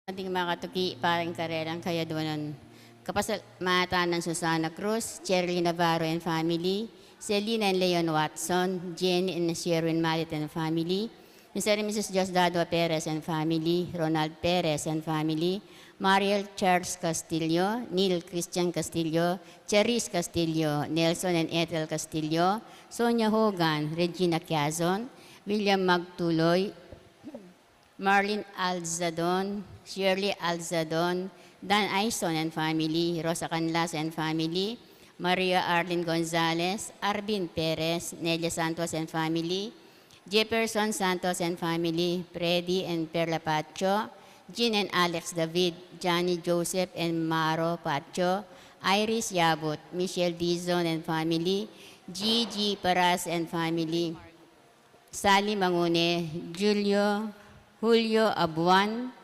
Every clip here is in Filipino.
Ating mga katuki, parang karelang kaya doon kapasalamatan ng Susana Cruz, Cherly Navarro and family, Selena and Leon Watson, Jenny and Sherwin Mallet and family, Mr. and Mrs. Diosdado Perez and family, Ronald Perez and family, Mariel Charles Castillo, Neil Christian Castillo, Cherise Castillo, Nelson and Ethel Castillo, Sonia Hogan, Regina Quezon, William Magtuloy, Marlene Alzadon, Shirley Alzadon, Dan Aison and family, Rosa Canlas and family, Maria Arlene Gonzalez, Arvin Perez, Nelia Santos and family, Jefferson Santos and family, Freddy and Perla Pacho, Jean and Alex David, Johnny Joseph and Maro Pacho, Iris Yabut, Michelle Dizon and family, Gigi Paras and family, Sally Mangune, Julio Abuan,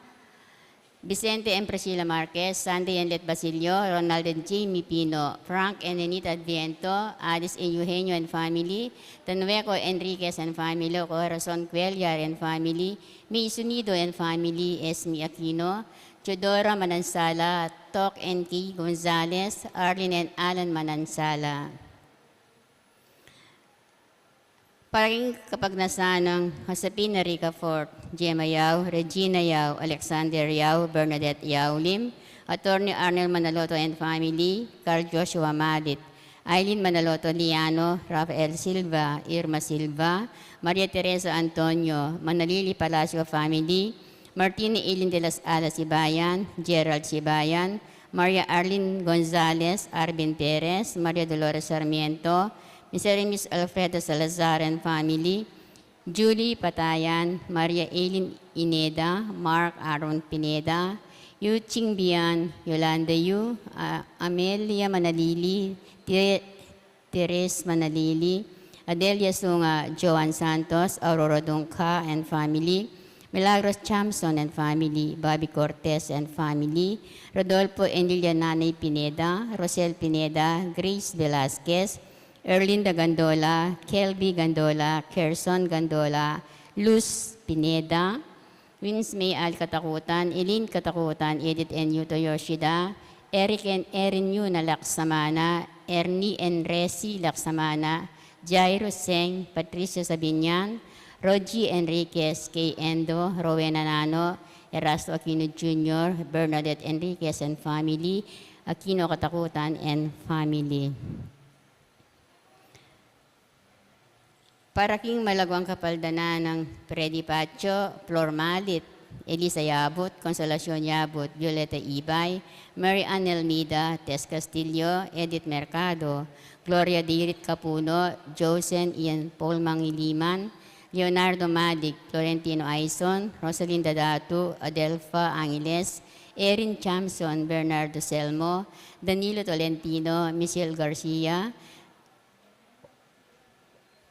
Vicente and Priscilla Marquez, Sandy and Let Basilio, Ronald and Jamie Pino, Frank and Anita Adviento, Alice and Eugenio and family, Tanueco Enriquez and family, Corazon Cuellar and family, May Sunido and family, Esme Aquino, Chodora Manansala, Tok and Key Gonzalez, Arlene and Alan Manansala. Parang kapag nasa ng Josepina Rica Fort, Gemma Yao, Regina Yao, Alexander Yao, Bernadette Yao Lim, Attorney Arnel Manaloto and family, Carl Joshua Madit, Eileen Manaloto Liano, Rafael Silva, Irma Silva, Maria Teresa Antonio, Manalili Palacio family, Martini Ilin de las Alas Sibayan, Gerald Sibayan, Maria Arlene Gonzalez, Arvin Perez, Maria Dolores Sarmiento, Mr. and Miss Alfredo Salazar and family, Julie Patayan, Maria Eileen Ineda, Mark Aaron Pineda, Yu Ching Bian, Yolanda Yu, Amelia Manalili, Teres Manalili, Adelia Sunga, Joan Santos, Aurora Dungka and family, Milagros Chamson and family, Bobby Cortez and family, Rodolfo Enilia Nanay Pineda, Rosel Pineda, Grace Velasquez, Erlinda Gandola, Kelby Gandola, Kerson Gandola, Luz Pineda, Wins May Al Katakutan, Eileen Katakutan, Edith N. Yuto Yoshida, Eric and Erin Yu na Laksamana, Ernie and Resi Laksamana, Jairo Seng, Patricia Sabinyan, Rogie Enriquez, Kay Endo, Rowena Nano, Erasto Aquino Jr., Bernadette Enriquez and family, Aquino Katakutan and family. Paraking malagwang kapaldana ng Freddy Pacho, Flor Malit, Elisa Yabut, Consolacion Yabut, Violeta Ibay, Mary Ann Elmida, Tess Castillo, Edith Mercado, Gloria Dirit Capuno, Josen Ian Paul Mangiliman, Leonardo Madig, Florentino Aison, Rosalinda Datu, Adelfa Angeles, Erin Chamson, Bernardo Selmo, Danilo Tolentino, Michelle Garcia,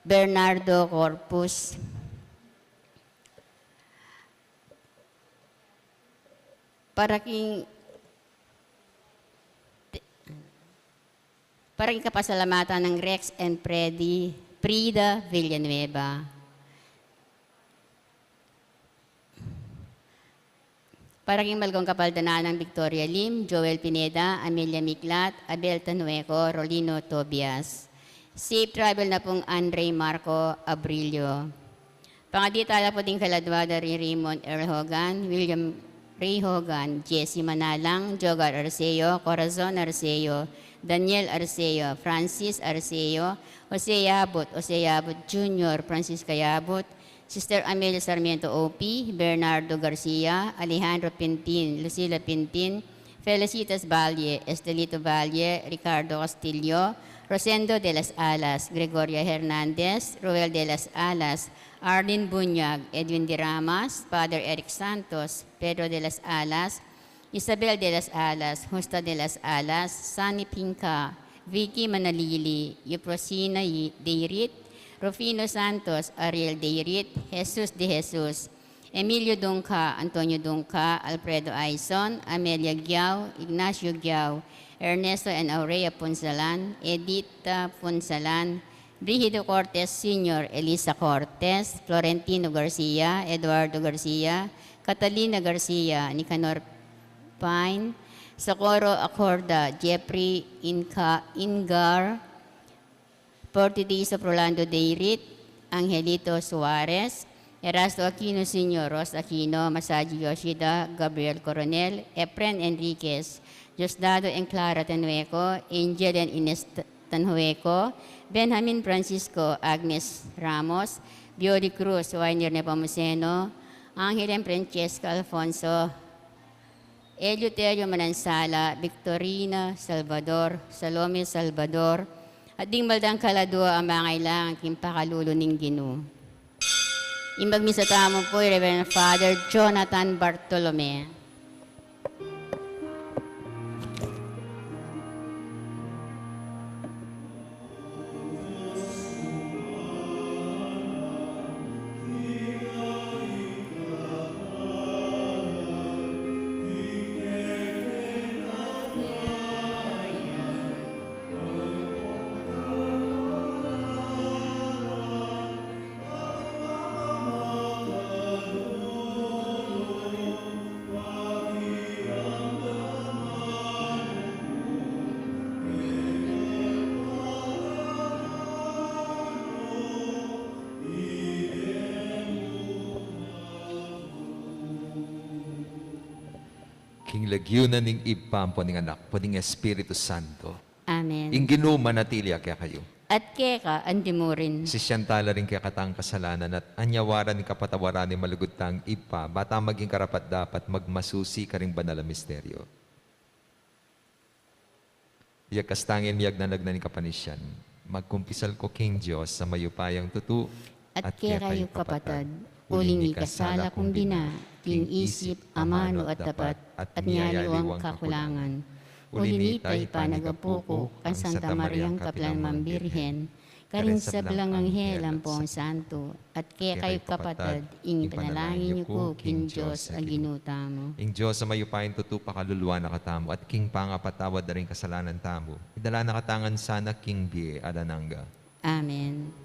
Bernardo Corpus, paraking kapasalamatan ng Rex and Freddy, Frida Villanueva. Paraking malgong kapaldana ng Victoria Lim, Joel Pineda, Amelia Miklat, Abel Tanueco, Rolino Tobias. Safe travel na pong Andre Marco Abrilio. Pangaditala po din kaladwada rin Raymond Earl Hogan, William Ray Hogan, Jesse Manalang, Jogar Arceo, Corazon Arceo, Daniel Arceo, Francis Arceo, Jose Yabut Jr., Francisca Yabut, Sister Amelia Sarmiento O.P., Bernardo Garcia, Alejandro Pintin, Lucila Pintin, Felicitas Valle, Estelito Valle, Ricardo Castillo, Rosendo de las Alas, Gregoria Hernandez, Roel de las Alas, Arlene Bunyag, Edwin de Ramas, Father Eric Santos, Pedro de las Alas, Isabel de las Alas, Justa de las Alas, Sunny Pinca, Vicky Manalili, Euprosina Deirit, Rufino Santos, Ariel Deirit, Jesus de Jesus, Emilio Dungca, Antonio Dungca, Alfredo Aison, Amelia Giao, Ignacio Giao, Ernesto and Aurea Punsalan, Edita Punsalan, Brigido Cortez Sr., Elisa Cortez, Florentino Garcia, Eduardo Garcia, Catalina Garcia, Nicanor Pine, Socorro Acorda, Jeffrey Ingar, Portidiso Rolando Deirit, Angelito Suarez, Erasto Aquino Sr., Ros Aquino, Masaji Yoshida, Gabriel Coronel, Efren Enriquez, Diosdado and Clara Tanueco, Angel and Ines Tanhueco, Benjamin Francisco, Agnes Ramos, Bioli Cruz, Wainer Nepomuceno, Angel and Francesca Alfonso, Eleuterio Manansala, Victorina Salvador, Salome Salvador, at ding maldang kaladua ang mga kailangan kimpakalulo ning Ginoo. Imbagmisa tamo po, Reverend Father Jonathan Bartolome. King lagyunan ning ipampo ning anak po ning Espiritu Santo. Amen. Ing Ginoo manatili kaya kayo. At keka, andi mo rin. Si siyantala rin kaya katang kasalanan at anyawaran ni kapatawaran ni malugutang ipa, bata maging karapat dapat magmasusi ka ring banal na misteryo. Iyak kastangin miyag nanagnan ni kapanisyan, magkumpisal ko King Diyos sa mayupayang tutu At kaya kayo kapatad, uling ni kasala kong bina, ting isip, amano at dapat, at niyaliwang kakulangan. Ulinitay panagapuko, kan Santa Mariang Kaplanmang Birhen, karin sa belang anghel ang poong santo, at kaya kayo kapatad, ing panalangin niyo ko, King Diyos, ang ginutamo. Ing Diyos sa mayupayang tutu pakaluluwa na katamo, at King pangapatawad na rin kasalanan tamo. Idala na katangan sana King Bie Adananga. Amen.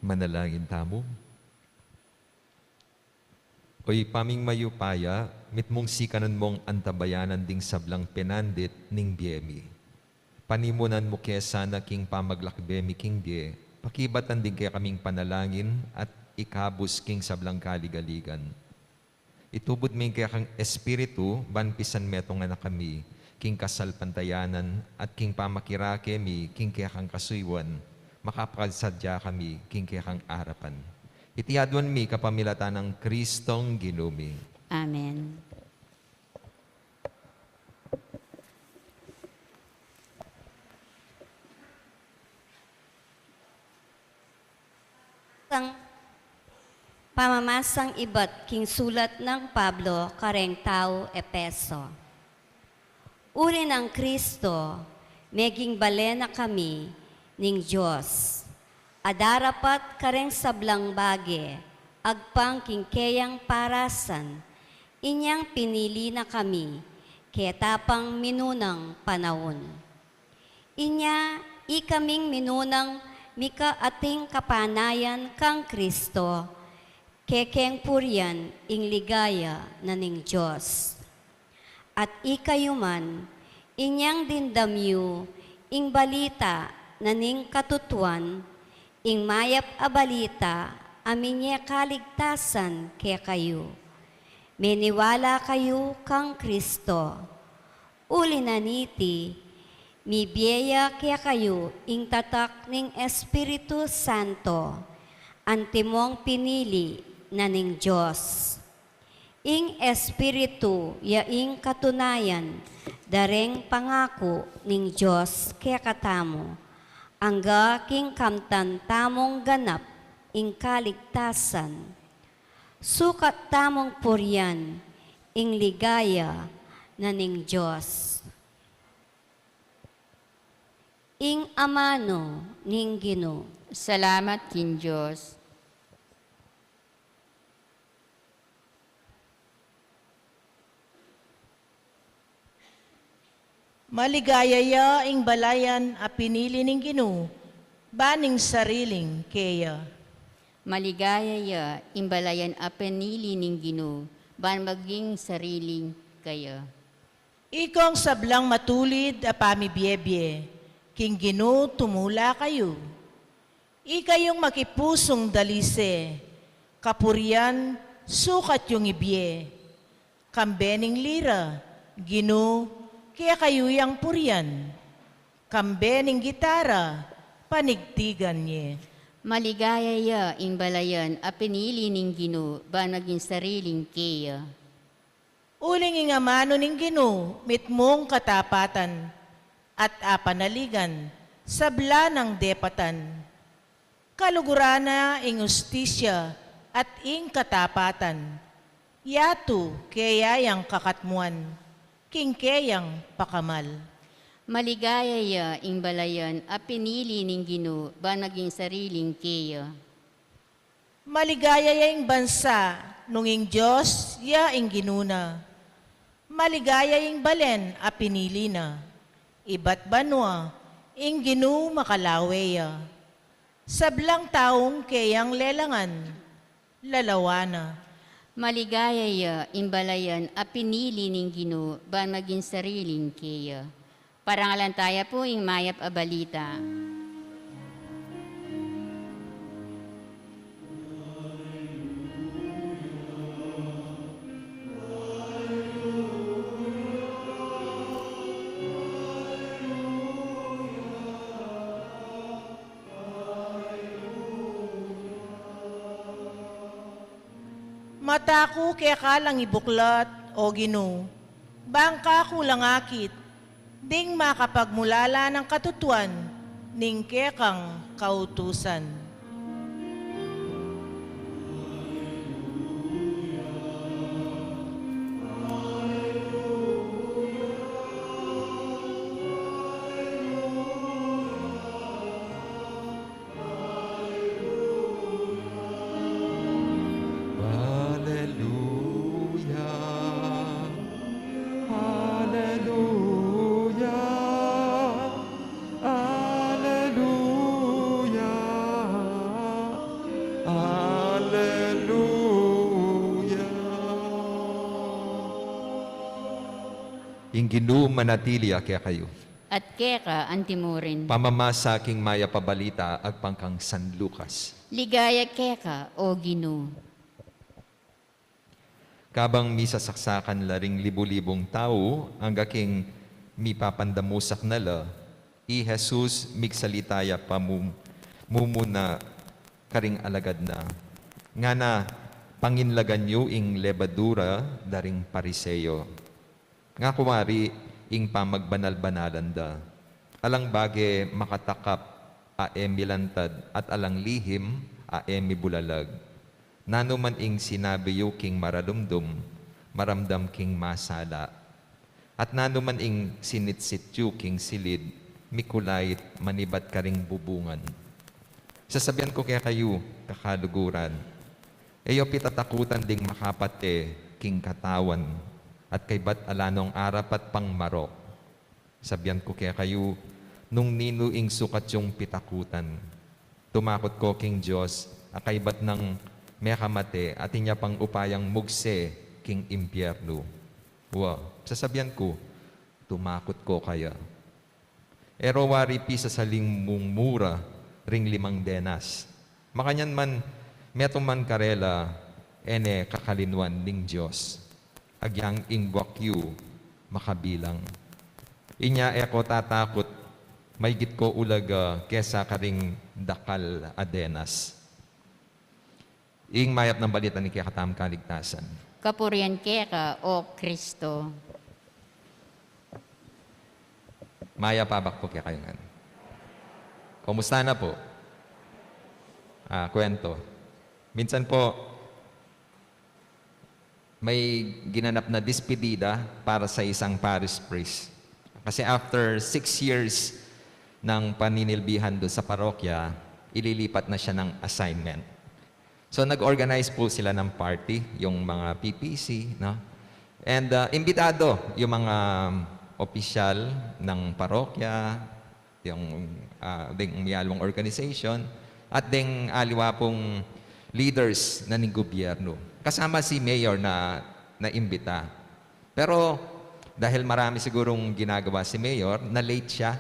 Manalangin tamo. Oy paming mayupaya, mitmong sikanan mong antabayanan ding sablang penandit ning biemi. Panimunan mo kaya sana king pamaglakbemi king bie, pakibatan din kaya kaming panalangin at ikabus king sablang kaligaligan. Itubod mo kaya kang espiritu, banpisan metong anak kami, king kasal pantayanan at king pamakirake mi, king kaya kang kasuywan, makapagsadya kami, king kaya kang arapan. Itiyadwan mi kapamilatan ng Kristong Ginumi. Amen. Sang pamamasang iba't king sulat ng Pablo kareng tao Epeso. Uri ng Kristo, meging balena kami ning Diyos. Adarapat kareng sablang bage, agpang kingkeyang parasan, inyang pinili na kami, ketapang minunang panahon. Inya, ikaming minunang mika ating kapanayan kang Kristo, kekeng puryan ing ligaya na ning Diyos. At ikayuman, inyang dindamyu ing balita na ning katutuan, ing mayap a balita, aminya kaligtasan kaya kayo. Meniwala kayo kang Kristo. Uli na niti, Mi biyaya kaya kayo, ing tatak ning Espiritu Santo, antimong pinili na ning Diyos. Ing Espiritu, yaing katunayan, dareng pangako ning Diyos kaya katamo, angga king kamtan tamong ganap, ing kaligtasan. Sukat tamong puryan, ing ligaya na ning Diyos. Ing amano ning Ginoo. Salamat kin Diyos. Maligayaya ing balayan a pinili ning Ginoo, baning sariling keya. Maligaya ya, imbalayan a penili ning Ginoo, ban maging sariling kaya. Ikong sablang matulid a pamibiyebye, king Ginoo tumula kayo. Ikayong makipusong dalise, kapurian sukat yung ibye. Kambening lira, Ginoo, kaya kayo yang purian. Kambening gitara, panigtigan niya. Maligaya ya, imbalayan a penili ning Ginoo, ban maging sariling kaya. Uling ingamano ning Ginoo, mitmong katapatan, at apanaligan, sabla ng depatan. Kalugurana ing ustisya at ing katapatan. Yatu kayayang kakatmuan, king kayang pakamal. Maligaya ya, imbalayan a penili ning Ginoo, ban maging sariling kaya. Maligaya yaing bansa, nung ing Diyos, ya ing ginuna. Maligaya ing balen, a pinili na. Iba't banwa, ing Ginoo makalaweya. Sablang taong kayang lelangan, lalawana. Maligaya ya, imbalayan a pinili ning Ginoo, ban maging sariling kaya. Parangalan tayo po ing mayap a balita. Mata ko kaya kalang ibuklat, o Ginoo. Bangka ko lang akit, ding makapagmulala ng katutuan, ning kekang kautusan. Hallelujah. Hallelujah. Hallelujah. Hallelujah. Ing Ginoo manatili kaya kayo. At keka antimurin. Pamamasa king maya pabalita ag pangkang San Lucas. Ligaya keka, o Ginoo. Kabang misasaksakan laring libu-libong tao, ang gaking mipapandamusak nala, i Jesus migsalitaya mumuna karing alagad na. Nga na, panginlagan nyo ing lebadura daring pariseyo. Nga kumari, ing pamagbanal-banalan da. Alang bage makatakap, milantad, at alang lihim, mibulalag. Nano man ing sinabi yu king maralumdum, maramdam king masala. At nano man ing sinitsit yu king silid, mikulait manibat karing bubungan. Sasabihan ko kaya kayo, kakaluguran. Eyo pitatakutan ding makapate king katawan, at kay bat alanong arapat pang marok. Sabihan ko kaya kayo, nung ninuing sukat yung pitakutan. Tumakot ko king Diyos, akay bat ng may kamate at inya pang upayang mugse king impyerno. Sasabihan ko, tumakot ko kaya. Erowari pisa sa mong mura, ring 5 denas. Makanyan man, metuman karela, ene kakalinuan ning Diyos. Agyang ing buwakyu, makabilang. Inya eko tatakot, Maygit ko ulag kesa karing dakal adenas. Ing mayap ng balita ni kakatam kaligtasan. Kapurian keka, O Kristo. Maya pabak po kaya kayo nga. Kumusta na po? Kwento. Minsan po, may ginanap na dispedida para sa isang parish priest. Kasi after 6 years ng paninilbihan doon sa parokya, ililipat na siya ng assignment. So nag-organize po sila ng party, yung mga PPC, no? And imbitado yung mga opisyal ng parokya, yung ding miyalwang organization, at ding aliwa pong leaders na ng gobyerno. Kasama si mayor na imbita. Pero dahil marami sigurong ginagawa si mayor, na late siya.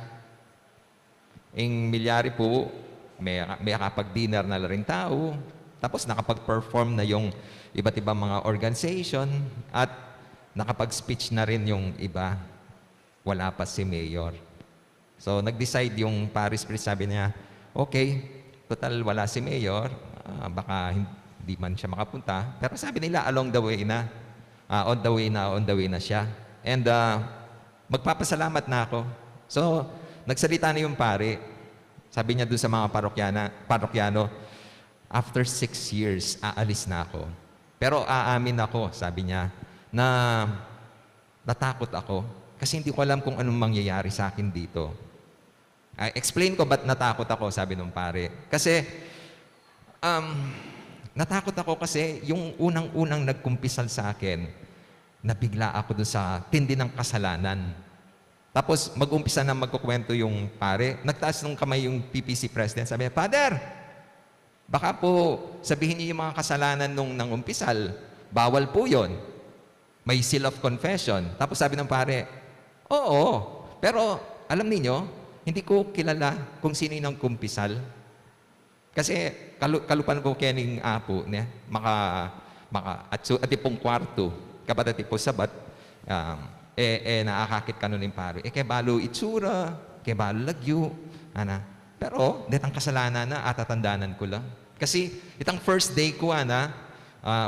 Yung milyari po, may nakapag-dinner na rin tao, tapos nakapag-perform na yung iba't ibang mga organization, at nakapag-speech na rin yung iba. Wala pa si mayor. So, nag-decide yung parish priest, sabi niya, okay, total wala si mayor, baka hindi man siya makapunta. Pero sabi nila, along the way na, on the way na siya. And magpapasalamat na ako. So, nagsalita na yung pare. Sabi niya doon sa mga parokyano, after 6 years, aalis na ako. Pero aamin ako, sabi niya, na natakot ako kasi hindi ko alam kung anong mangyayari sa akin dito. Explain ko ba't natakot ako, sabi nung pare. Kasi, natakot ako kasi yung unang-unang nagkumpisal sa akin, nabigla ako doon sa tindi ng kasalanan. Tapos, mag-umpisa na magkukwento yung pare. Nagtaas ng kamay yung PPC president. Sabi niya, Father, baka po sabihin niyo yung mga kasalanan nung nangumpisal. Bawal po yon. May seal of confession. Tapos sabi ng pare, oo, pero alam niyo, hindi ko kilala kung sino yung kumpisal. Kasi kalupan ko kening apo niya, at ipong kwarto, kapat at ipong sabat, naakakit ka nun yung pare. Kaya balo itsura, kaya balo lagyo, ana. Pero, detang kasalanan na, atatandanan ko lang. Kasi, itang first day ko,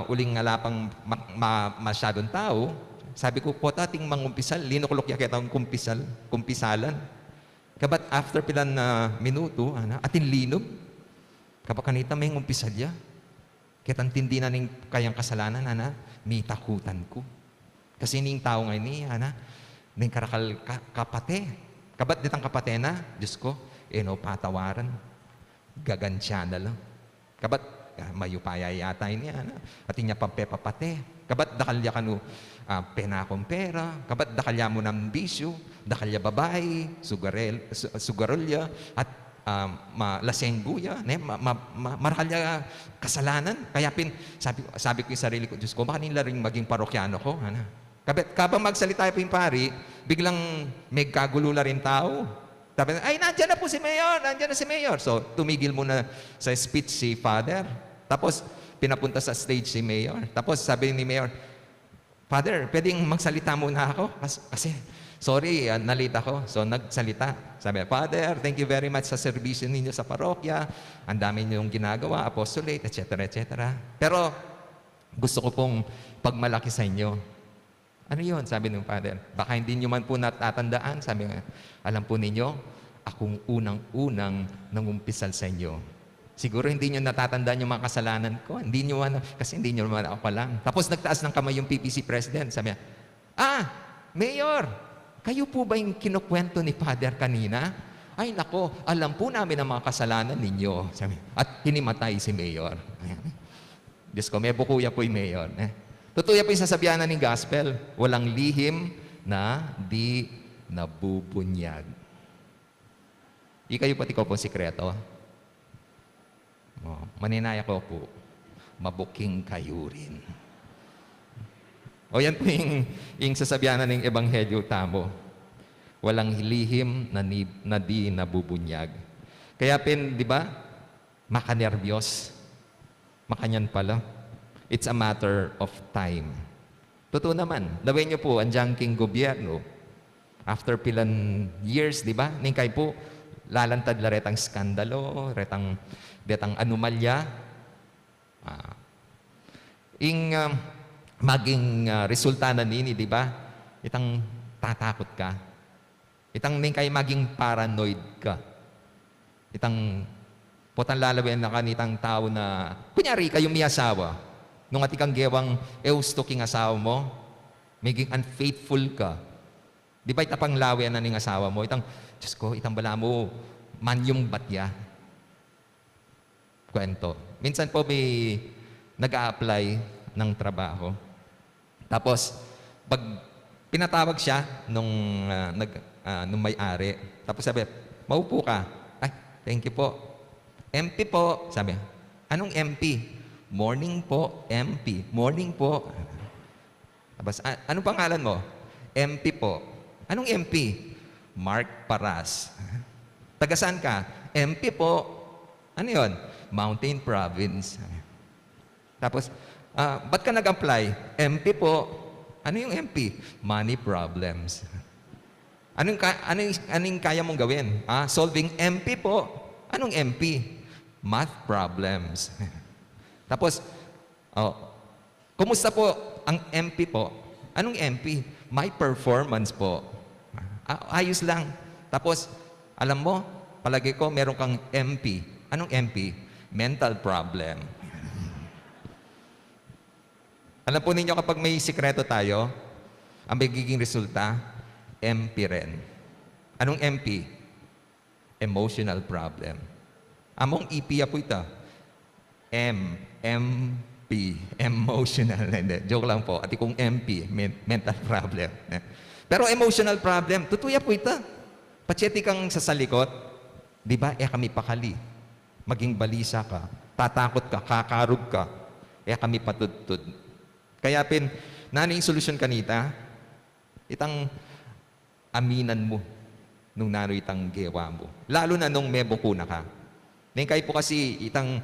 uling alapang masyadong tao, sabi ko, po tating mangumpisal, linukulok ya kitang kumpisalan. Kabat after pilan na minuto, atin linog. Kapag kanita may ngumpisal ya, kitang tindi na ning kayang kasalanan, may takutan ko. Kasi ning tao ngayon ni, ning karakal kapate. Kabat ditang kapate na, Diyos ko, patawaran. Gagansya na lang. Kabat, mayupaya yata niya, atin niya pampepapate. Kabat dakalya kanu penakong pera, kabat dakalya mo ng bisyo, dakalya babae, sugarolya, at lasengguya, marakalya kasalanan. Kaya sabi ko yung sarili ko, Diyos ko, baka nila rin maging parokyano ko. Kabat, kabang magsalita po yung pari, biglang may kagulula rin tao. Sabi, ay, nandyan na po si Mayor, nandyan na si Mayor. So, tumigil muna sa speech si Father. Tapos, pinapunta sa stage si Mayor. Tapos, sabi ni Mayor, Father, pwedeng magsalita muna ako? Kasi sorry, nalate ako. So, nagsalita. Sabi, Father, thank you very much sa servisyo ninyo sa parokya. Ang dami niyong ginagawa, apostolate, etc., etc. Pero, gusto ko pong pagmalaki sa inyo. Ano yun? Sabi ng Father. Baka hindi nyo man po natatandaan. Sabi nga, alam po ninyo, akong unang-unang nangumpisal sa inyo. Siguro hindi nyo natatandaan yung mga kasalanan ko. Hindi nyo kasi hindi nyo naman ako alam. Tapos nagtaas ng kamay yung PPC president. Sabi niya, Mayor, kayo po ba yung kinukwento ni Father kanina? Ay, nako, alam po namin ang mga kasalanan ninyo. Sabi, at hinimatay si Mayor. Diyos ko, may bukuya po yung Mayor. Totoo po yung sasabihan ng gospel. Walang lihim na di nabubunyag. Kayo pati ko po sikreto. Maninaya ko po, mabuking kayo rin. Yan po yung sasabihan ng Ebanghelyo tamo. Walang lihim na di nabubunyag. Kaya di ba, makanerbiyos. Makanyan pala. It's a matter of time. Totoo naman. Lawin niyo po, ang jangking gobyerno, after pilan years, di ba? Ningkay po, lalantad la retang skandalo, retang anomalya. Maging resulta na nini, di ba? Itang tatakot ka. Itang ning kay maging paranoid ka. Itang potang lalawin na kanitang tao na, kunyari kayong may asawa, nung atikang gewang eusto king asawa mo, maging unfaithful ka. Di ba itapang lawian na ning asawa mo? Itang, Diyos ko, itang bala mo, man yung batya. Kwento. Minsan po may nag-a-apply ng trabaho. Tapos, pag pinatawag siya nung may-ari, tapos sabi, maupo ka. Ay, thank you po. MP po. Sabi, anong MP? Morning po, MP. Morning po. Tapos, anong pangalan mo? MP po. Anong MP? Mark Paras. Taga saan ka? MP po. Ano yon? Mountain Province. Tapos, ba't ka nag-apply? MP po. Ano yung MP? Money problems. Anong kaya mong gawin? Solving MP po. Anong MP? Math problems. Tapos, kumusta po ang MP po? Anong MP? My performance po. Ayos lang. Tapos, alam mo, palagi ko meron kang MP. Anong MP? Mental problem. Alam po ninyo kapag may sikreto tayo, ang magiging resulta, MP rin. Anong MP? Emotional problem. Among EP po ito. MP, emotional. Hindi, joke lang po. At kung MP, mental problem. Pero emotional problem, tutuya po ito. Patseti kang sasalikot, di ba? Kami pakali. Maging balisa ka, tatakot ka, kakarog ka, kami patudtud. Kaya naning solusyon kanita, itang aminan mo nung naro itang gewa mo. Lalo na nung may buko na ka. Ngayon kayo po kasi itang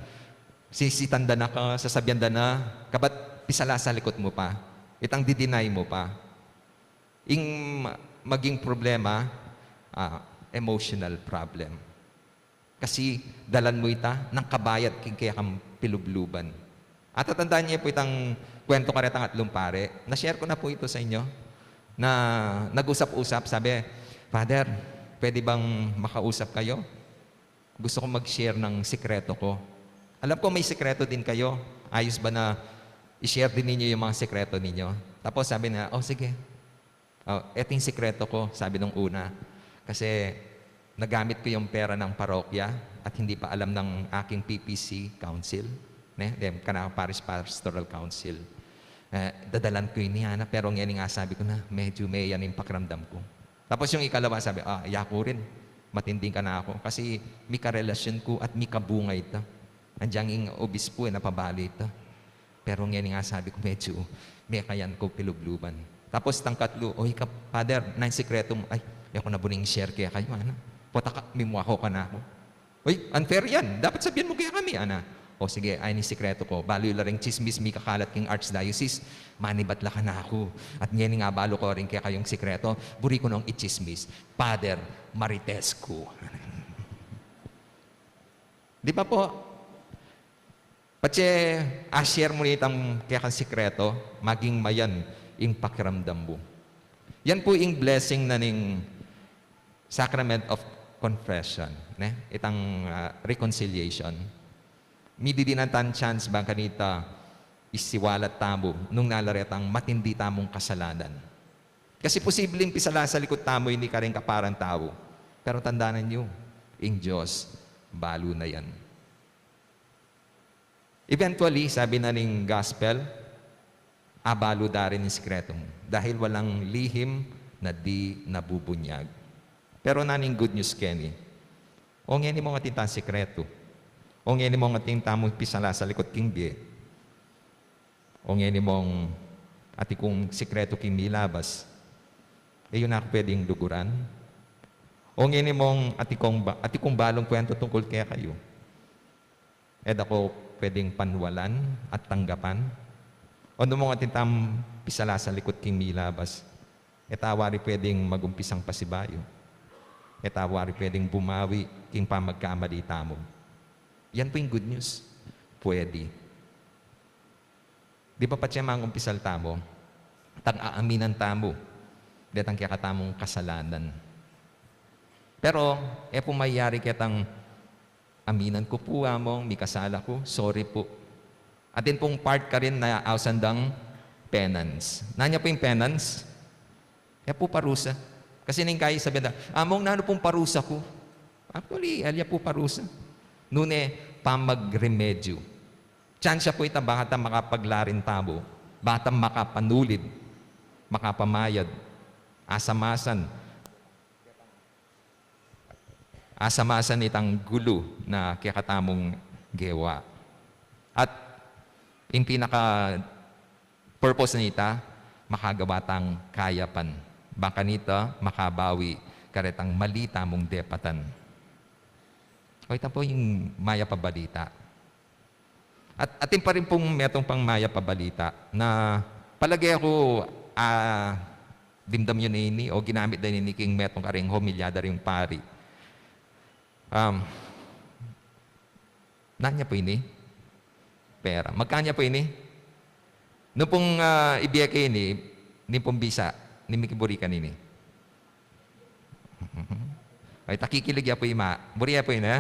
sisitanda na ka, sasabyanda na, kabat pisala sa likod mo pa, itang didinay mo pa. Maging problema, emotional problem. Kasi dalan mo ita ng kabayat kaya kang pilubluban. At tatandaan niyo po itang kwento karetang atlong pare. Na-share ko na po ito sa inyo na nag-usap-usap. Sabi, Father, pwede bang makausap kayo? Gusto ko mag-share ng sikreto ko. Alam ko may sikreto din kayo. Ayos ba na i-share din ninyo yung mga sikreto ninyo? Tapos sabi na, sige. Eto yung sikreto ko, sabi nung una. Kasi nagamit ko yung pera ng parokya at hindi pa alam ng aking PPC Council. Kanaka Parish Pastoral Council. Dadalan ko yun niya, pero ngayon nga sabi ko na, medyo may yan yung pakiramdam ko. Tapos yung ikalawa sabi, yako rin, matinding ka na ako. Kasi may karelasyon ko at may kabungay ito. Andiyan yung obispo, napabali ito. Pero ngayon nga sabi ko, medyo may kayan ko pilubluban. Tapos tangkatlo, Father, na yung sikreto mo, ako na buning share kaya kayo, Potaka, mimuha ka na ako. Unfair yan. Dapat sabihin mo kaya kami, sige, ay ni sikreto ko. Balo yung laring chismis, mi kakalat king archdiocese. Manibatla ka na ako. At ngayon nga balo ko rin kaya kayong sikreto. Buri ko nung ichismis. Father Maritescu. Di ba po? Patse, share mo itang kaya kang sikreto, maging mayan yung pakiramdam mo. Yan po yung blessing na ning Sacrament of Confession. Itang reconciliation. Mididinatan chance ba kanita isiwalat tamo nung nalaretang matindi tamong kasalanan. Kasi posibleng pisala sa likod tamo hindi ka rin kaparang tao. Pero tandaan nyo, in Diyos, balo na yan. Eventually, sabi na ning gospel, abalo da rin yung sikreto mo. Dahil walang lihim na di nabubunyag. Pero naning good news, Kenny. O ngayon mo nga tintang sikreto. O ngayon mo nga tintang pisala sa likod king bie. O ngayon mong ati kong sikreto king milabas. Yun na ako pwedeng luguran. O ngayon mong ati kong balong kwento tungkol kaya kayo. Ako pwedeng panwalan at tanggapan. O mo nga tintang pisala sa likod king milabas. Tawari pwedeng magumpisang pasibayo. etawari pwedeng bumawi king pamagkamalita mo. Yan po yung good news. Pwede. Di ba pa siya mga umpisal tamo? Tang aaminan tamo. Detang kaya katamong kasalanan. Pero, po mayayari kitang aminan ko po among may kasala ko. Sorry po. At din pong part ka rin na ausandang penance. Nanya po yung penance? Po parusa. Kasi nang kaya sabihin na, among nano pong parusa ko? Actually, alya po parusa. Nune, pamagremedyo. Chance po ita baka makapaglarin tabo, baka makapanulid, makapamayad, asamasan itang gulo na kikatamong gewa. At yung pinaka-purpose nita, makagawa tang kayapan. Baka nita, makabawi, karetang malita mong depatan. O ito po yung maya pabalita. At atin pa rin pong metong pang maya pabalita na palagay ako dimdam yun ini o ginamit din ni King metong karing homilyada rin pari. Nanya po ini? Pera. Magkanya po ini? Noong pong ibiyake ini, ni pong bisa, ni mikiburikan ini. Ay, takikilig ya po ima. Buriya po ini,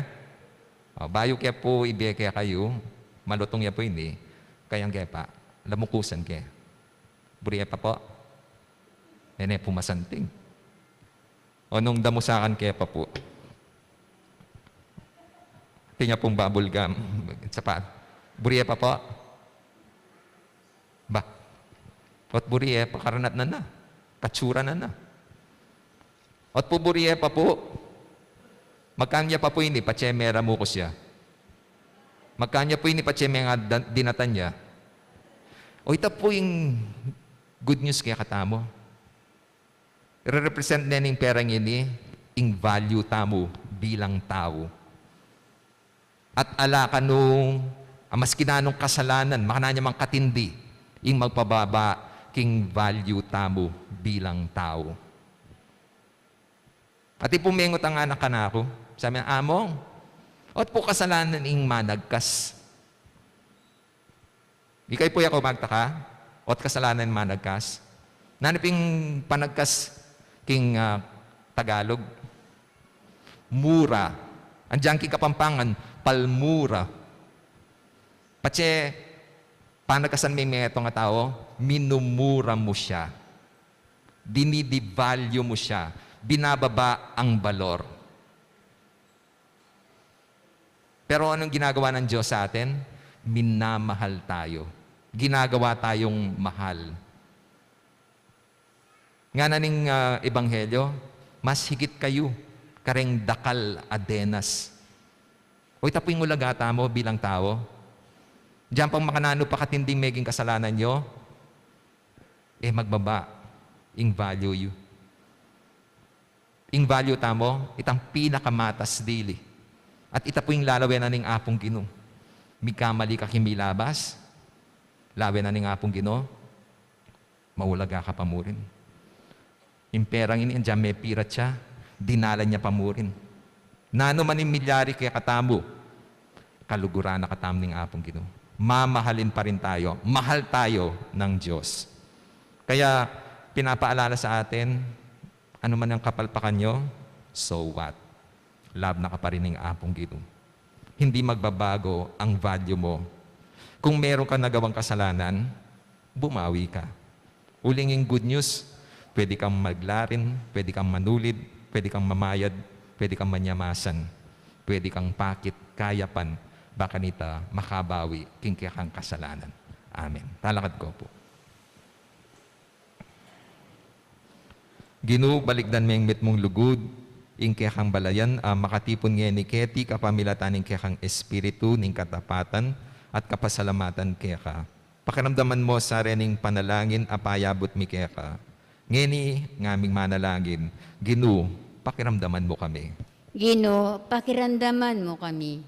bayo kaya po ibiyake kayo, malutong ya po ini, kayang kaya pa, lamukusan kaya. Buriya pa po. Nene, pumasanting. O nung damusakan kaya pa po. Tinya pong bubble gum. Sapat. Buriya pa po. Ba? Ot buriya pa karanat na. Katsura na. Ot po buriya pa po. Magkanya pa po ini, pachemera mo ko siya. Magkanya po ini, pachemera dinatan niya. O ito po yung good news kaya katamo. I-represent na yung perang ini, yung value tamo bilang tao. At ala ka nung, maski na nung kasalanan, makana niya mang katindi, yung magpababa king value tamo bilang tao. At ipumengot ang anak ka na ako. Sabi niya, among, ot po kasalanan ing managkas. Ikay po ako magtaka, ot kasalanan managkas. Naniping panagkas king Tagalog. Mura. Andiyan king Kapampangan, palmura. Patse, panagkasan may metong nga tao, minumura mo siya. Dinidivalue mo siya. Binababa ang balor. Pero anong ginagawa ng Diyos sa atin? Minamahal tayo. Ginagawa tayong mahal. Nga na ning ebanghelyo, mas higit kayo, kareng dakal adenas. O ita po yung ulagata mo bilang tao. Diyan pang makanano pa katinding meging kasalanan nyo, magbaba, ing value you. Ing value tamo, itang pinakamatas dili. At ita po yung lalawin na ning apong Ginoo. Mikamali ka kimilabas, lawin na ning apong Ginoo, maulaga ka pamurin. Yung perang ini, andyan may pirat siya, dinala niya pamurin. Nano man yung milyari kaya katamo, kaluguran na katamo ning apong Ginoo. Mamahalin pa rin tayo. Mahal tayo ng Diyos. Kaya pinapaalala sa atin, ano man ang kapalpakan nyo, so what? Love na ka pa rin ng apong Ginoo. Hindi magbabago ang value mo. Kung meron ka nagawang kasalanan, bumawi ka. Uling yung good news, pwede kang maglarin, pwede kang manulid, pwede kang mamayad, pwede kang manyamasan, pwede kang pakit, kayapan, baka nita makabawi, kingkaya kang kasalanan. Amen. Talakad ko po. Ginoo, balikdan meng mit mong lugod, ing kekang balayan, makatipon ngayon ni Keti, kapamilatan ning kekang espiritu, ning katapatan, at kapasalamatan keka. Pakiramdaman mo sa rening panalangin, apayabot mi keka. Ngeni, ngaming manalangin, Ginoo, pakiramdaman mo kami. Ginoo, pakiramdaman mo kami.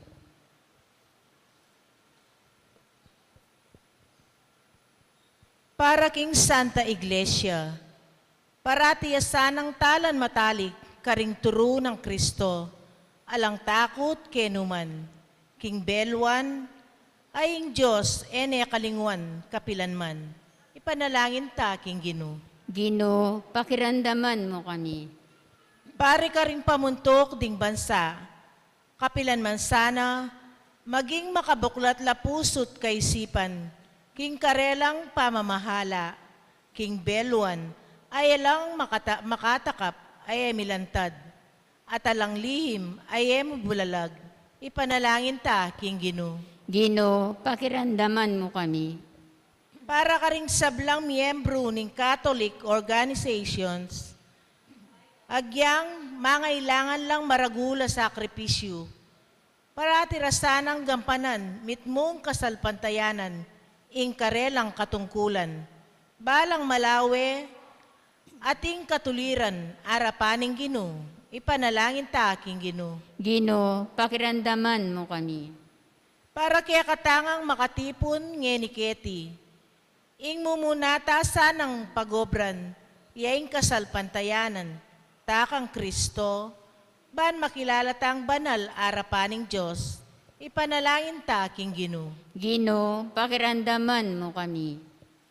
Para king Santa Iglesia, parati sanang talan matalik, karing turo ng Kristo, alang takot kenuman, king belwan, ay ing Diyos ene kalingwan kapilanman. Ipanalangin ta, king Ginoo. Ginoo, pakiramdaman mo kami. Pare ka ring pamuntok ding bansa, kapilanman sana, maging makabuklat la pusot kaisipan, king karelang pamamahala, king belwan, ay alang makatakap, ay milantad, at alang lihim, ay bulalag. Ipanalangin ta, king Ginoo. Ginoo, pakiramdaman mo kami. Para ka ring sablang miyembro ng Catholic organizations, agyang mangailangan lang maragula sakripisyo, para tirasanang gampanan, mitmong kasalpantayanan, ing karelang katungkulan, balang malawe, ating katuliran, arapaning Ginoo, ipanalangin ta, king Ginoo. Ginoo, pakiramdaman mo kami. Para kaya katangang makatipon ngeniketi, ing mumunata sanang pagobran, yaing kasalpantayanan, takang Kristo, ban makilala tang banal arapaning Diyos, ipanalangin ta, king Ginoo. Ginoo, pakiramdaman mo kami.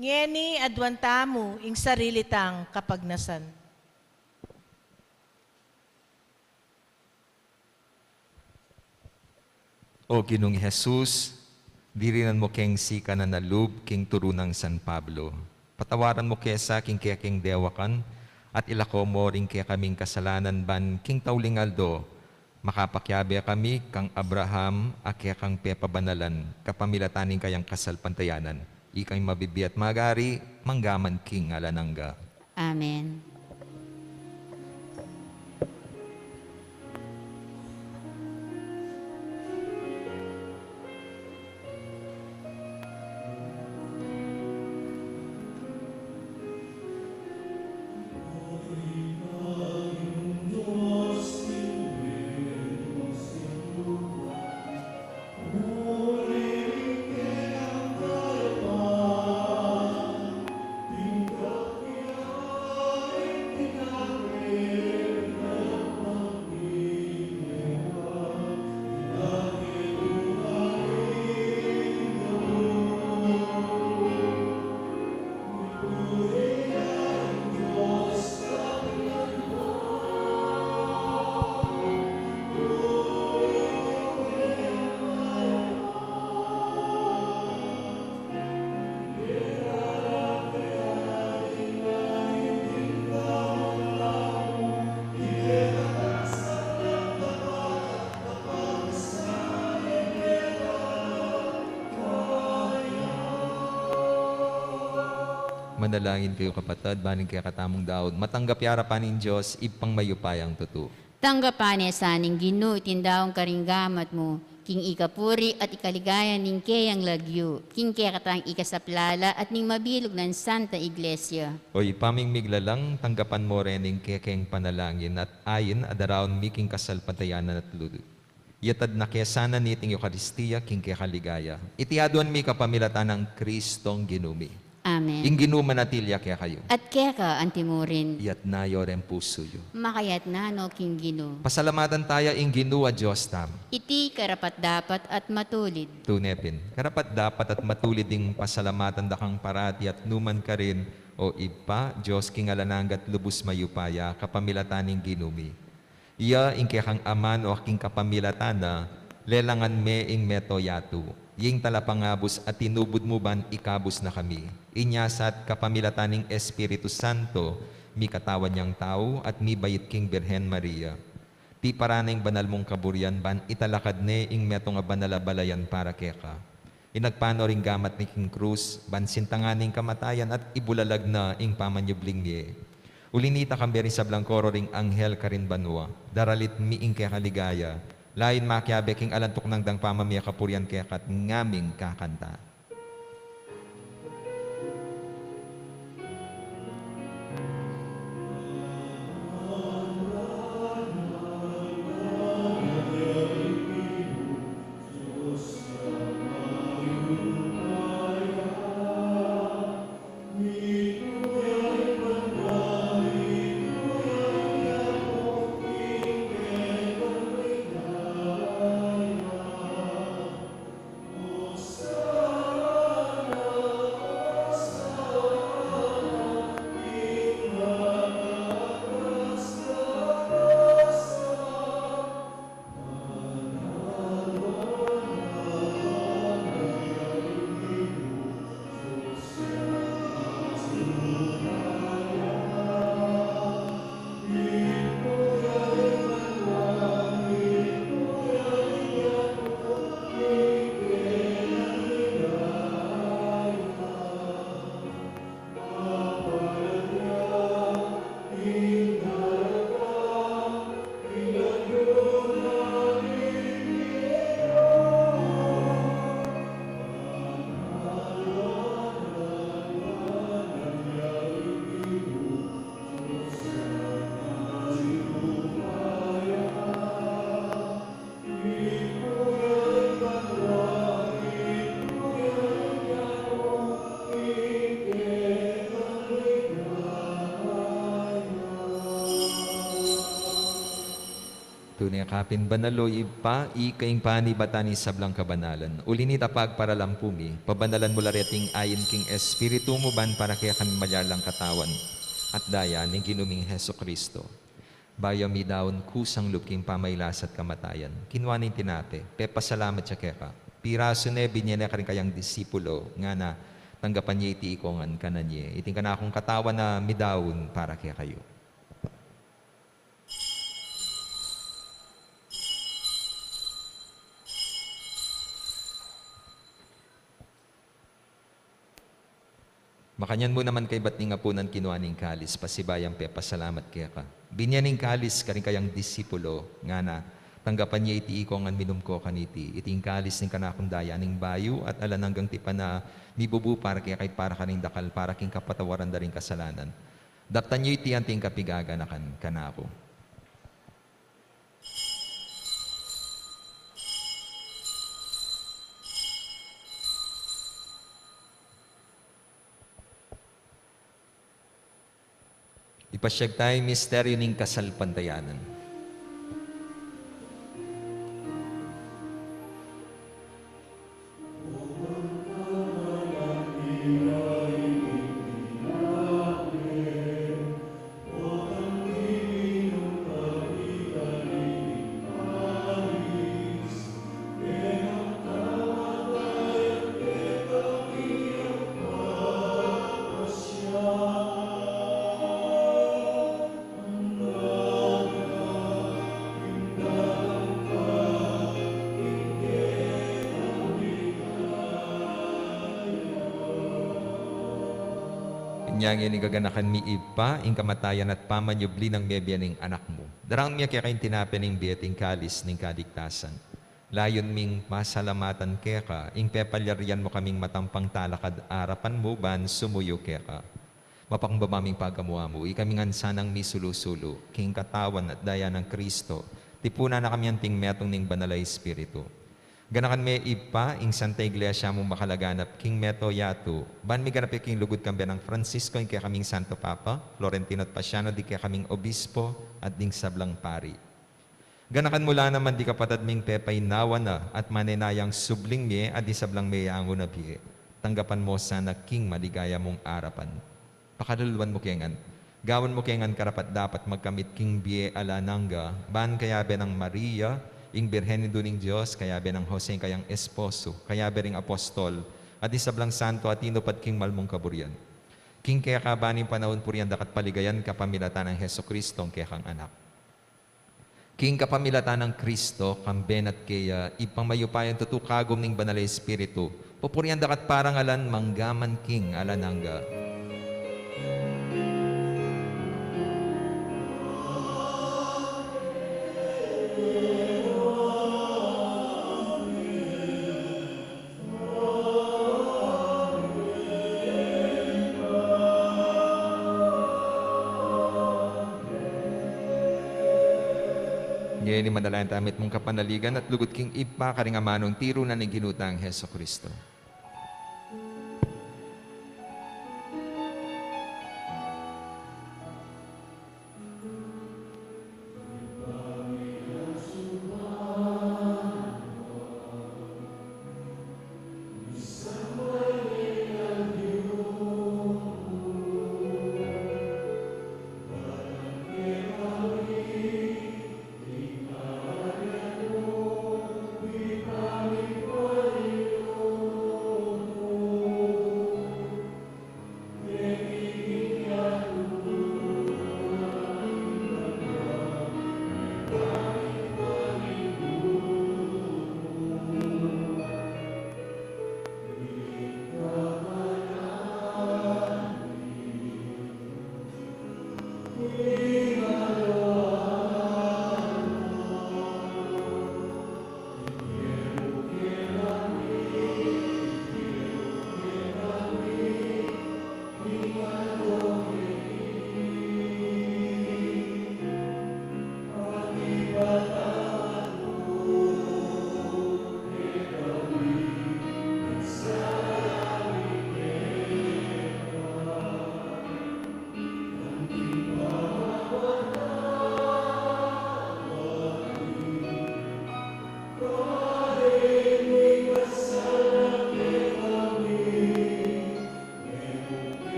Ngeni adwantamo ing sarili tang kapagnasan. O Ginoong Jesus, dirinan mo keng sika na nalub king turunang San Pablo. Patawaran mo kesa king dewakan, at ilako mo rin kaya kaming kasalanan ban king taulingaldo, makapakyabe kami kang Abraham akya kang pepabanalan, kapamilataning kayang kasalpantayanan, ikay mabibiyat magari, manggaman king alanangga. Amen. Manalangin kayo kapatid, baning kaya katamong daod. Matanggap yara pa nin Diyos, ipang mayupayang tuto. Tanggapan niya saning Ginoo, itindawang karinggamat mo, king ikapuri at ikaligaya ning kayang lagyo, king kaya katang ikasaplala at ning mabilog ng Santa Iglesia. O ipaming miglalang, tanggapan mo rin ng kekeng panalangin at ayin adaraon miking kasalpatayanan at ludo. Yatad na kesana niting Eucharistia, king kaya kaligaya. Itiaduan mi kapamilatan ng Kristong Ginumi. Amen. Ing manatilia kaya kayo. At kaya ka, antimurin, Iyat na yorem puso yo. makayat na no king Ginoo. Pasalamatan tayo ing Ginoo a Diyos tam. Iti karapat dapat at matulid. Tunepin. Karapat dapat at matulid ding pasalamatan dakang parati at numan ka rin o ipa, Diyos king alananggat lubos mayupaya kapamilataning Ginumi. Iya ing kang aman o aking kapamilatana, lelangan me ing meto yatu. Ying talapangabos at tinubod mo ban ikabos na kami. Inyasat kapamilataning Espiritu Santo, mi katawan niyang tao at mi bayit king Birhen Maria. Ti paraneng banal mong kaburian ban italakad ne ing metong a banalabalayan para keka. Inagpano ring gamat ni king Cruz, ban sintanganing kamatayan at ibulalag na ing pamanyubling niye. Ulinita kamberi sa blangkoro ring anghel karin banwa, daralit mi ing kaya kaligaya, lain makyabe king alantok ng dang pamamaya kapurian kekat ngaming kakanta. yakapin banalo ipa, ikaing pani batani sablang kabanalan. Ulinita pagparalampumi, pabanalan mo lareting ayin king espiritu mo ban para kaya kami mayalang katawan at daya ng ginuming Heso Kristo. Bayam mi daon kusang lupking pamaylas at kamatayan. Kinwanin tinate, pepasalamat siya kaya. Piraso ne binye na karing kayang disipulo, nga na tanggapan niya iti ikongan kananye. Iting ka na akong katawan na midaon para kaya kayo. Makanyan mo naman kay ba't nga po ng kinuaning kalis, pasibayang pe, pasalamat kaya ka. Binyaning kalis karing kayang disipulo, nga na, tanggapan niya iti ikong ang minum ko kaniti, iting kalis ng kanakong daya ning bayo, at alan hanggang tipa na mibubu para kaya kahit para kaning dakal, para king kapatawaran da rin kasalanan. Daptan niyo iti anting kapigaganakan kanako. Ipasyag tayo misteryo ng kasalpantayanan. Yang ini gaganakan mi ipa, ing kamatayan at pamanyubli ng bebya ng anak mo. Darang miya kaya kayong tinapin ng biyating kalis ng kadigtasan. Layon ming masalamatan kaya ka, ing pepalyarian mo kaming matampang talakad arapan mo ban sumuyo kaya ka. Mapangbamaming pagamuha mo, ikaming ansanang mi sulu-sulu, king katawan at daya ng Kristo, tipuna na kami anting metong ning banalay espiritu. Ganakan me ipa, ing Santa Iglesia mo makalaganap, king meto yato, ban mi ganap king lugod kambi ng Francisco, ing kaya kaming Santo Papa, Florentino at Pasiano, di kaya kaming Obispo, at ding sablang pari. Ganakan mula naman di kapatad ming pepay nawa na, at maninayang subling mi, at di sablang may yango na biye. Tanggapan mo sana king maligaya mong arapan. Pakaduluan mo kengan. Gawan mo kengan karapat dapat magkamit king biye alananga, ban kaya be ng Maria, ing Birhen ng Diyos, kaya be ng Jose kayang esposo, kaya be ring apostol, at isablang santo at inupat king malmong kaburian. King kaya ka baning panahon puriyan dakat paligayan kapamilatan ng Heso Kristo kaya kang anak. King kapamilatan ng Kristo, kamben at kaya ipangmayupayan tutukagom ning banalay espiritu, pupuriyan dakat parang alan manggaman king alananga. Ngayon ni madalayan tamit mong kapanaligan at lugot king ipa karingamanong tiro na ng ginutang Heso Kristo.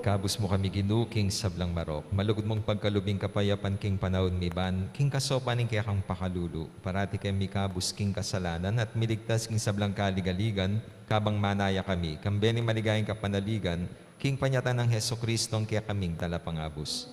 Ikabus mo kami ginuking sablang marok. Malugod mong pagkalubing kapayapan king panahon miban, king kasopaning kaya kang pakalulu. Parati kay mikabus king kasalanan at miligtas king sablang kaligaligan, kabang manaya kami. Kambeni maligayang kapanaligan, king panyatan ng Heso Kristong kaya kaming talapangabos.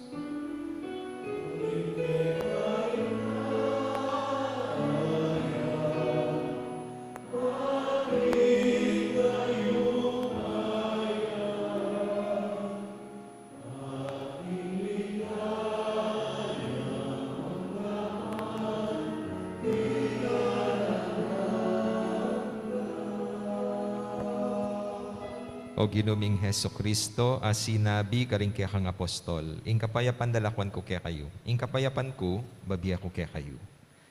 O ginuming Heso Kristo, sinabi ka rin kaya kang apostol, ing kapayapan dalakwan ko kaya kayo, ing kapayapan ko, babiya ko kaya kayo.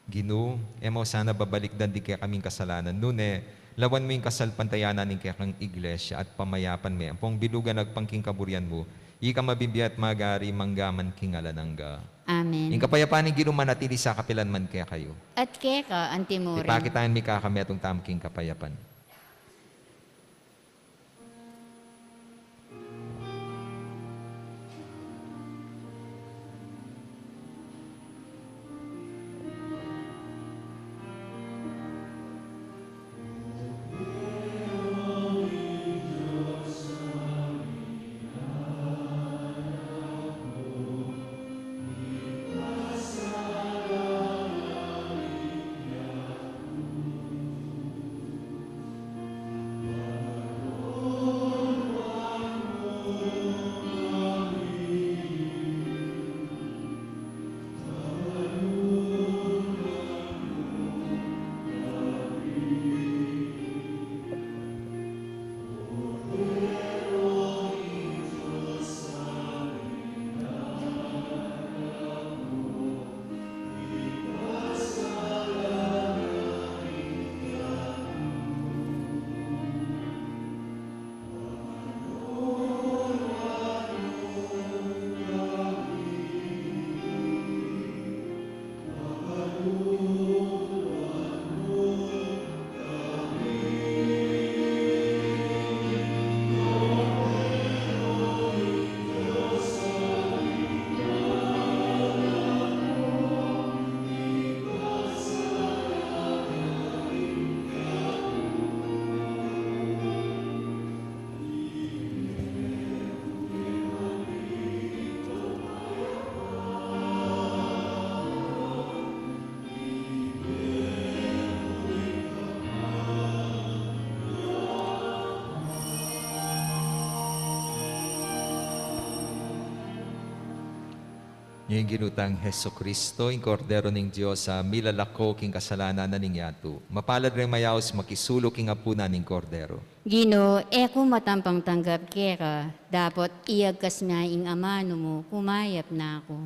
Ginu, emo sana babalikdan di kaya kaming kasalanan, nune, lawan mo yung kasalpantayanan ng kaya kang iglesia at pamayapan me, ampong bilugan nagpangking kaburian mo, ika mabibiya at magari manggaman king alanangga. Amen. Ing kapayapan ng ginuman at sa kapilan man kaya kayo. At keka, antimurin. Ipakitaan mi kakami atong tamking kapayapan. Ngayong ginutang Heso Kristo, ing kordero ning Diyos sa milalako king kasalanan na ning yato. Mapalad rin mayaos makisulo king apuna ning kordero. Gino, eko matampang tanggap keka, dapat iagkas na ing amano mo, kumayap na ako.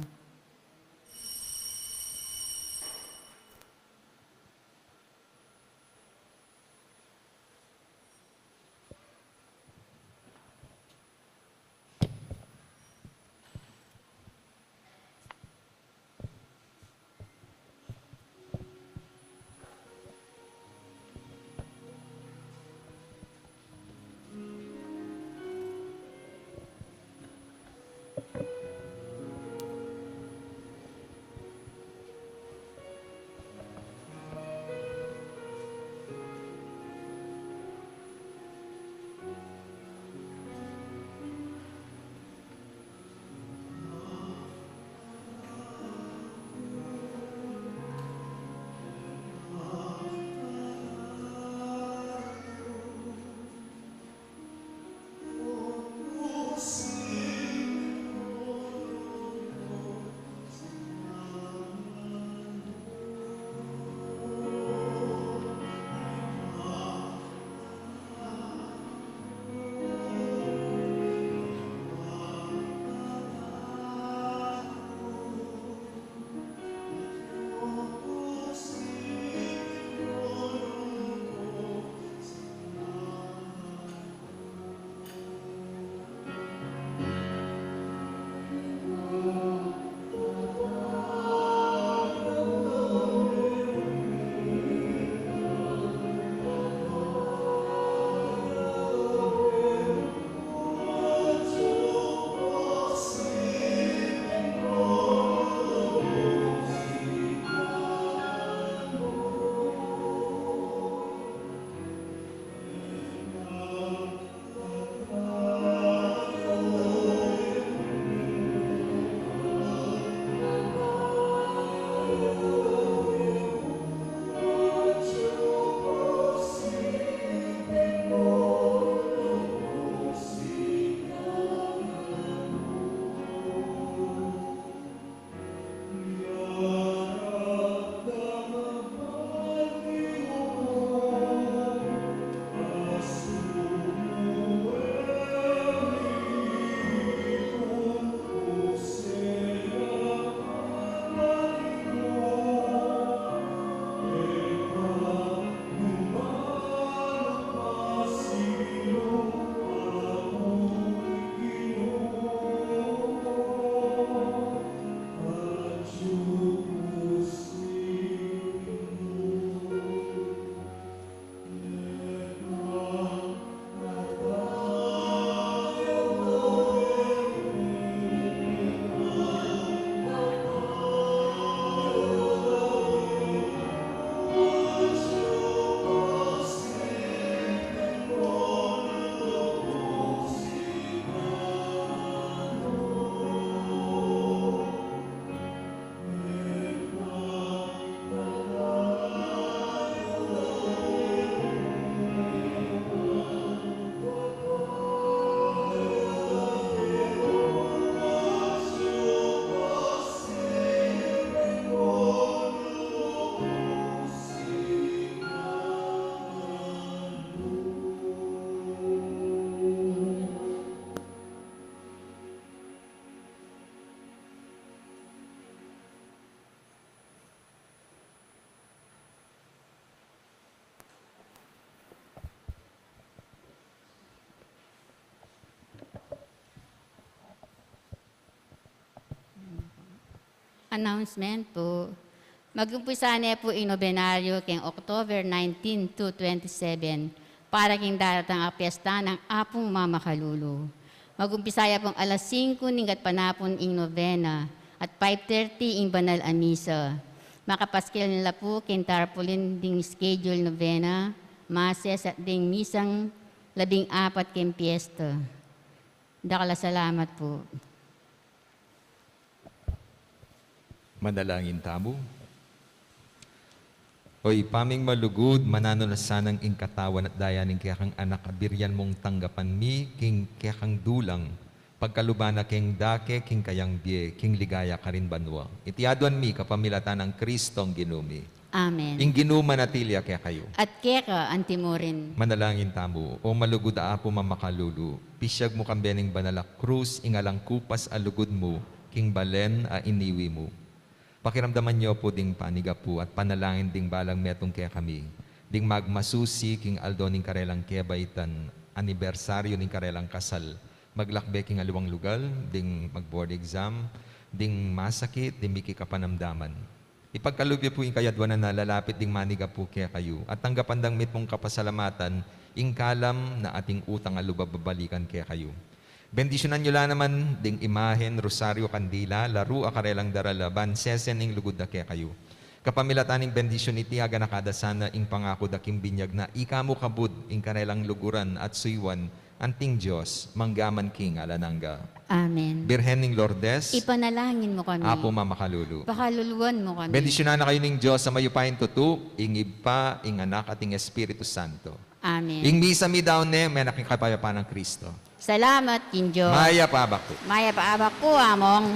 announcement po. Mag-umpisa na po yung nobenaryo keng October 19 to 27 para king daratang ang piyesta ng Apong Mama Kalulu. Mag-umpisa ya pong alas 5 ning panapon ing novena at 5:30 ing banal a misa. Makapaskil nila po king tarpaulin ding schedule novena, mases at ding misang 14 king piyesta. Dakala salamat po. Manalangin tamo. Oy, paming malugod, manano na sanang ing katawan at dayaning kaya kang anak, abiryan mong tanggapan mi, king kaya kang dulang, pagkalubana king dake, king kayang biye, king ligaya ka rin banwa. Itiaduan mi, kapamilatan ng Kristong ginumi. Amen. Ing ginuma natilya kaya kayo. At keka antimorin. Manalangin tamo, o malugod a po mamakalulu, pisyag mo kambening banalak krus, ingalang kupas alugod mo, king balen a iniwi mo. Pakiramdaman niyo po ding paniga po at panalangin ding balang metong kaya kami. Ding magmasusi king aldo ning karelang kebaitan, anibersaryo ning karelang kasal, maglakbe king aluwang lugal, ding mag-board exam, ding masakit, ding miki kapanamdaman. Ipagkalubyo po yung kayadwanan na lalapit ding maniga po kaya kayo at tanggapan dang mit mong kapasalamatan, ing kalam na ating utang alubababalikan kaya kayo. Bendisyonan nyo lang naman ding imahen, rosaryo, kandila, laro, akarelang darala, bansesen ing lugod na kaya kayo. Kapamilataning bendisyon iti aga nakadasana ing pangako daking binyag na ikamo kabud ing karelang luguran at suywan anting Diyos, manggaman king alananga. Amen. Birhen ning Lourdes, Ipanalangin mo kami. Apo Mamakalulu. Pakaluluan mo kami. Bendisyonan na kayo ng Diyos sa mayupain tutu, ing Iba, ing Anak, at ing Espiritu Santo. Amen. Ing misa mi daw ne, may naking kapayapaan ng Kristo. Salamat, King Diyos. Maya pa ba ko? Maya paabak ko, among.